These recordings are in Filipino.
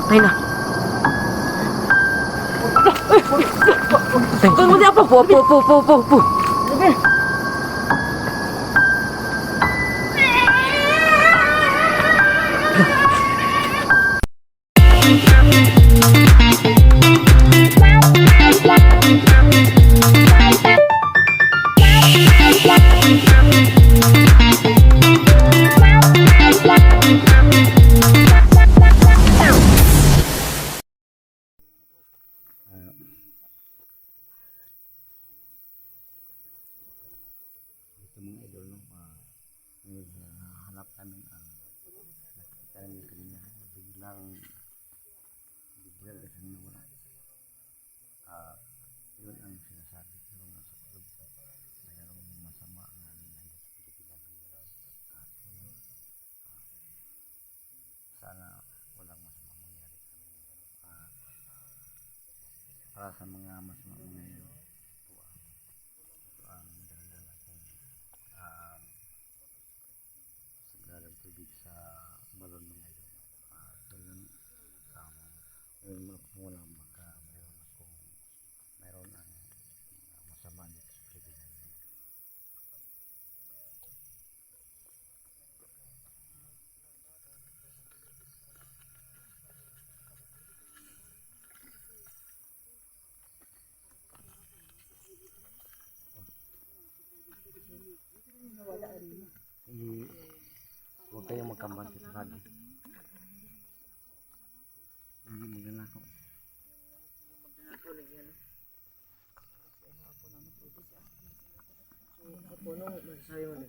Ay na. Tunggu apa? Po. Ito mga idol, no? Hanap namin ang nakikita namin kanina. Biglang kasing nawala. Yun ang sinasabi ko nasa kulog ko. Mayroong masama nga nangyari sa Pilipinas. At yun, sana walang masama mangyari sa amin. Para sa mga masama mangyari, ito ang daladala kong sagradang tubig sa balon mga idol. So yun, mula baka mayroon ang masama dito sa Pilipinas. Hindi, huwag kayong magkambante lagi. Hindi magnanakaw. Puno, masasabi mo din.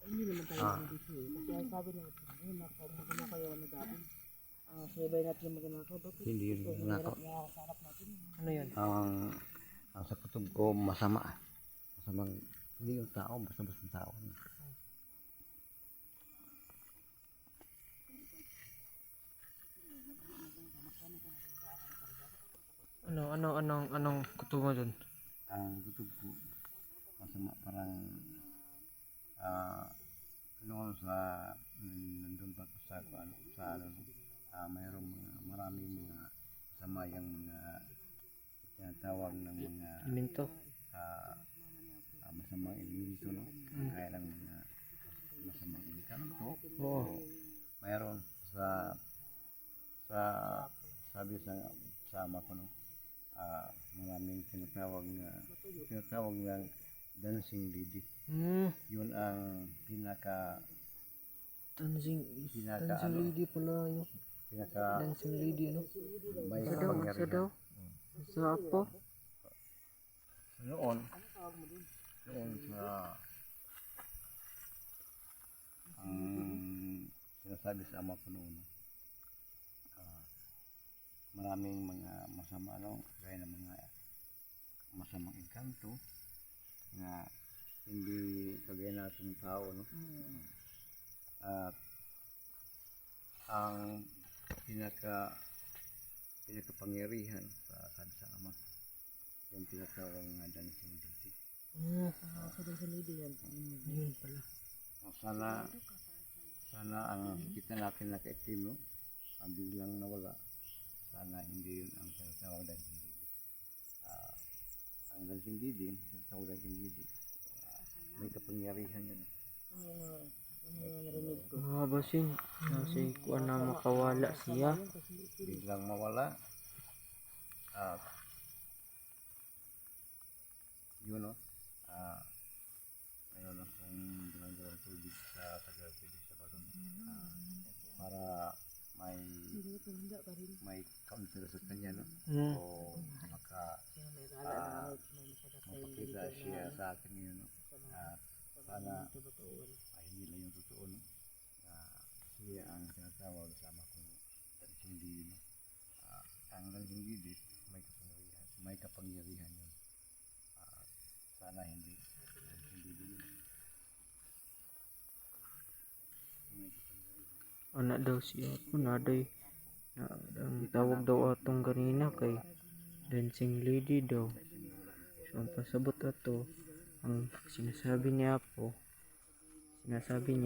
Hindi naman tayo dito eh. Kasi ang sabi natin, ayun, maganda kayo na dati. Sabay natin yung maganda ko. Hindi yun magnanakaw. Ano yun? Ang sa kutob ko masama. Masamang, hindi yung tao, basta-basta tao. Anong kuto mo dun? Ang kutob ko masama, parang noon sa nandun pa ko sa mayroong maraming mga masama yung mga tinatawag ng mga Elemento? masamang elemento, no? Kaya lang mga masamang engkanto. Oo. Mayroon sa sabi sa ama ko, no? Maraming tinatawag ng dancing lady. Yun ang Dancing lady pala yun. Dancing lady, ano? may Sa daw? kapangyarihan. Sa apo? Noon sa ang sinasabi sa ama ko noon, maraming mga masama, no? Gaya ng mga masamang engkanto na hindi kagaya natin tao, no? At ang pinakapangyarihan sabi sa ama, yung tinatawag nga dancing lady. Sa dancing lady yan. Yun pala. Sana ang kita natin na kaitim, no? Ang biglang nawala. Sana hindi yun ang tinatawag dancing lady. Ang dancing lady, tinatawag dancing lady, may kapangyarihan yun. Narinig ko. Basin. Kasi kuha na makawala siya. Biglang mawala. At yun, no? Mayroon akong ginagawang tubig sa taga-tubig sa balon. Para may counter sa kanya, no? O mapakita siya sa akin yun, no? Sana hindi lang yung totoo, no? Siya ang tinatawag sa ama kong dancing lady, no? Ang dancing lady may kapangyarihan yun. Sana hindi yun. Anak daw siya po na day. Ang tawag daw atong ganina kay dancing lady daw. So ang pasabot ato, ang sinasabi niya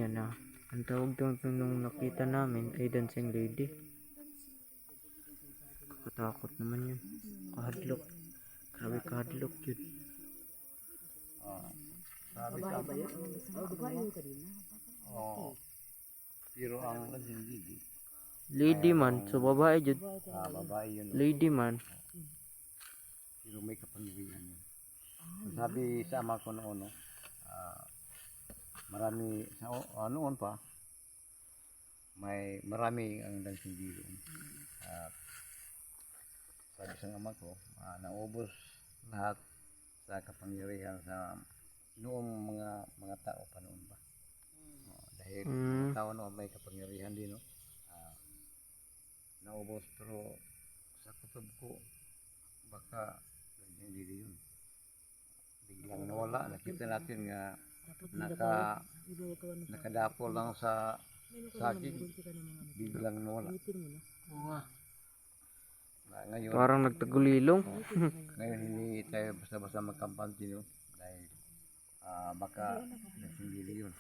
na ang tawag daw nung nakita namin ay dancing lady. Katakot naman yun. Kahadlok. Grabe kahadlok yun. Sabi sa Oo. Pero ang hindi. Lady man. So babae jud. Babae yun. Lady man. Pero may kapangyarihan yun. Sabi sa ama ko noon, no, marami, noon pa, marami ang dancing doon. Sabi sa ama ko, naubos lahat sa kapangyarihan sa noong mga tao pa noon pa. Dahil mga tao noon may kapangyarihan din, no? Naubos, pero sa kutob ko, baka hindi yun. Biglang nawala. Nakita natin nga nakadapo lang sa saging. Biglang nawala. Ngayon, Parang nagtagulilong. ngayon hindi tayo basta-basta magkampante, no? Dahil baka nagsindili yun.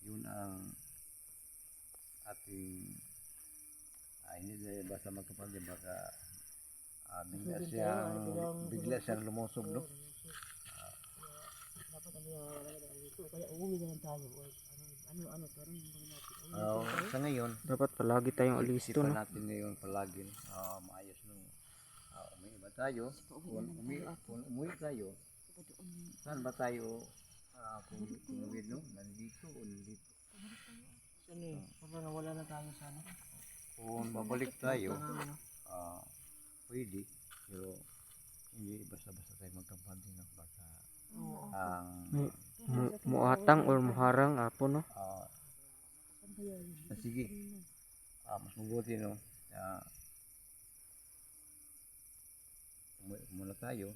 Yun ang ating hindi tayo basta magkampante, baka bigla siyang lumusog, no? Kaya uuwi na lang tayo. Sa ngayon, Dapat palagi tayong alisto, isipan no? natin ngayon palagi, maayos nung umiiba tayo. Kung umuwi tayo, saan ba tayo kung umuwi, no? Nandito o nandito? Saan eh? Para nawala na tayo sana. Kung babalik tayo, pwede, pero hindi basta-basta tayo magkampante, no? Baka Muatang or muharang apo, no? sige, mas mabuti, no? Umuwi muna tayo,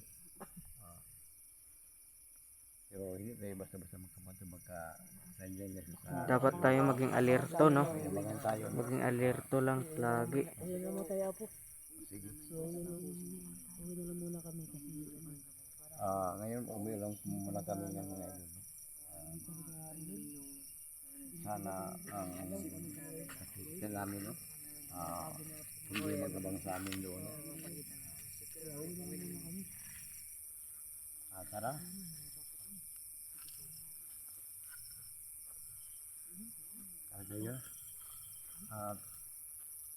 pero hindi tayo basta-basta magkampante, baka nandiyan na sa Dapat tayo maging alerto, no? kinabangan tayo, no? Maging alerto lang lagi. Ayun lang mo tayo po. Sige. So uwi na lang muna kami kasi Ngayon umuwi lang muna kami ng mga idol, no? Sana ang nakikita namin, no? Hindi magabang sa amin doon, no? Tara. Kaya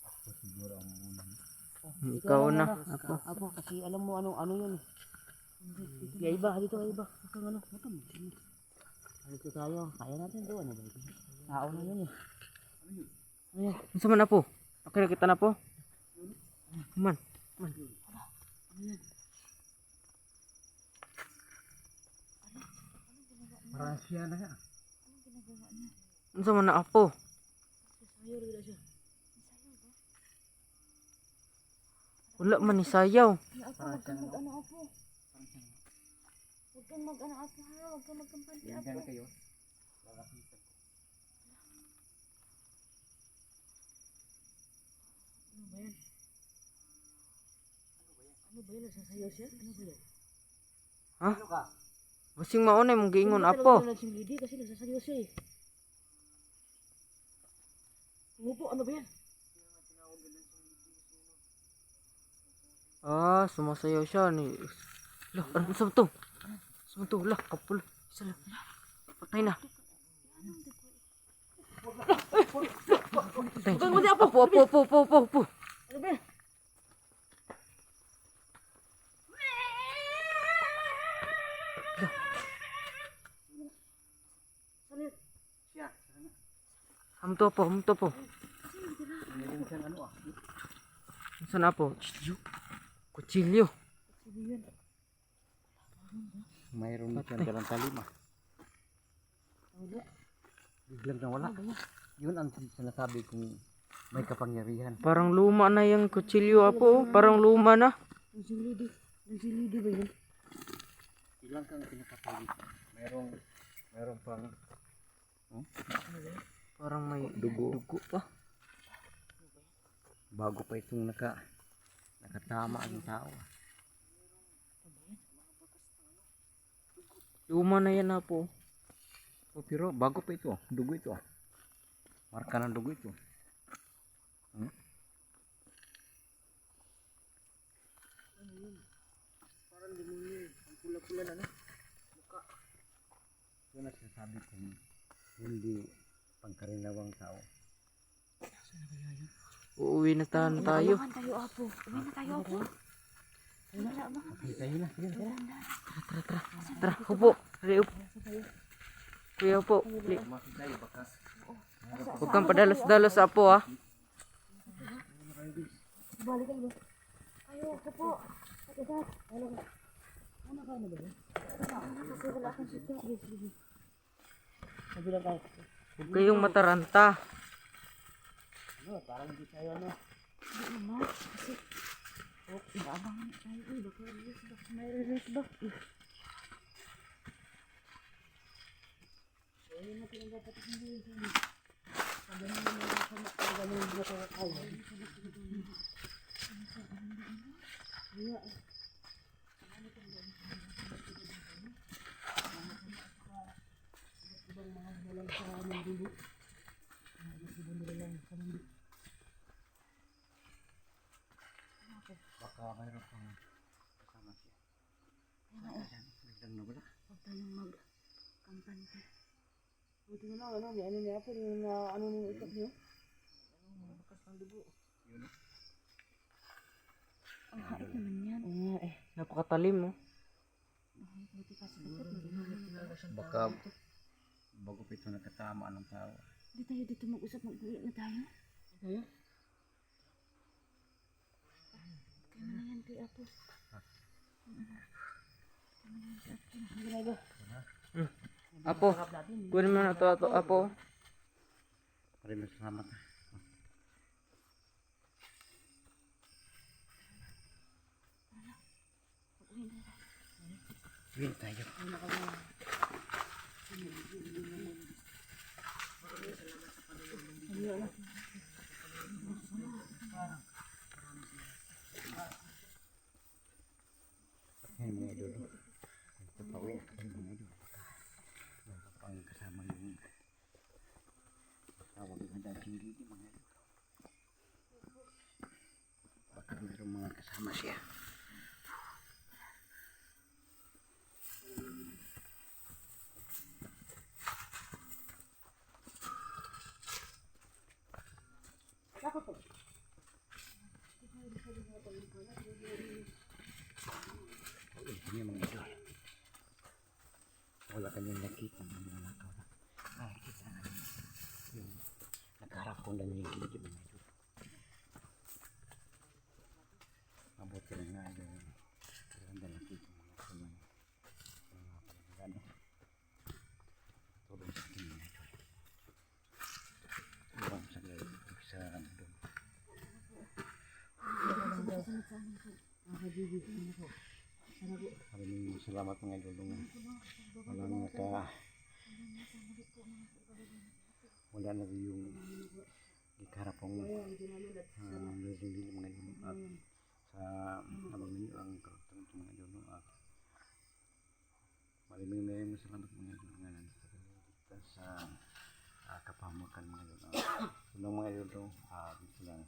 ako siguro ang muna, no? Ikaw na, apo. Apo, kasi alam mo ano yun eh. Kaya iba, dito iba. Kung ano, dito tayo. Kaya natin doon. Ano ba ito? Tao na yun eh. Ayan. Unsa man apo? Okay na kita na po. Man. Marasya na nga. Unsa man na apo? Sasayor gila siya. Wala man ni sayaw. Huwag kang mag-ano apo. Huwag kang mag-ano apo ha. Huwag kang magkampante apo. Diyan kayo. Ano ba yan? Ano ba yan? Nasasayaw siya? Ano ba yan? Ha? Basing maunay mong giingon apo. Ano si Lady kasi nasasayaw siya eh. Umupo, ano ba yan? Sumasayaw siya ni. Lah, ano sa to? Sa to, lah, kapul. Isa lang. Patay na. Patay. Huwag mo di apo! Po. Ano ba yan? Hamto po. Meron siyang ano, Saan na po? Kutsilyo. mayroon siyang dalang talima. Biglang nawala. Yun ang sinasabi kong may kapangyarihan. Parang luma na yung kutsilyo apo. Parang luma na. Ang si Lady ba yun? Ilang kang pinapatay. Mayroon pang Parang may dugo. pa. Bago pa itong nakatama ang tao. Luma na yan apo. Pero bago pa ito. Dugo ito. Marka ng dugo ito. sila na. Yun ang sinasabi kong hindi pangkarinawang tao. Uuwi na tayo. Umakan tayo, Apo. Uwi na tayo, Apo. Wala ba? Okay, tayo na. Sige, tara. Tara, upo. Dali, upo. Kuya, upo. Dali. Huwag kang padalos-dalos, Apo, ha. Balik kayo. Ayo, Apo po. Agad. Ano ka? Ano ka na ba? Kasi wala akong sito. Sabi lang tayo. Huwag kayong mataranta. Ano, parang hindi tayo ano. Hindi naman. Kasi, inaabangan tayo. Baka release ba? May release ba? Ayun na pinang dapat hindi. Sabi mo naman na sama. Ang ganun mo ko kayo. Baka mayroon pang kasama siya. Nagdang na wala. Huwag tayong mag-kampante. Buti na lang, ano, may ano niya po, yung ano nung itak niyo. Bakas ng dugo. Ang hait naman yan. Oo eh. Napakatalim, oh. Buti pa sa kapit. Baka bago pa ito nakatama ng tao. Hindi tayo dito mag-usap. Mag-uwi na tayo. Tayo? Kaya na yan kay Apo. Ginagawa. Apo, kunin mo na ito, Apo. Maraming salamat. Sige tayo. Ay, mga idol. Ito pa uwi. Ay, mga idol. Pang kasama yung tawag na dating lidi, mga idol. Baka mayroong mga kasama siya. Ini mga idol. Wala kanyang nakita ng mga nakaw na. Ay, kita na yung nakaharap kong lang yung gilid mga idol. Mabuti rin nga idol. Pero hindi nakita mga kanyang mga palagano. Tulong sa akin mga idol. Iwan sa gaya sa doon. Maraming salamat mga idol. Walang wala na yung ikarapong lili mga idol at sa abang ninyo ang karakter ng mga idol at maraming salamat mga idol nga nandito sa kapahamakan mga idol. Unang mga idol dito lang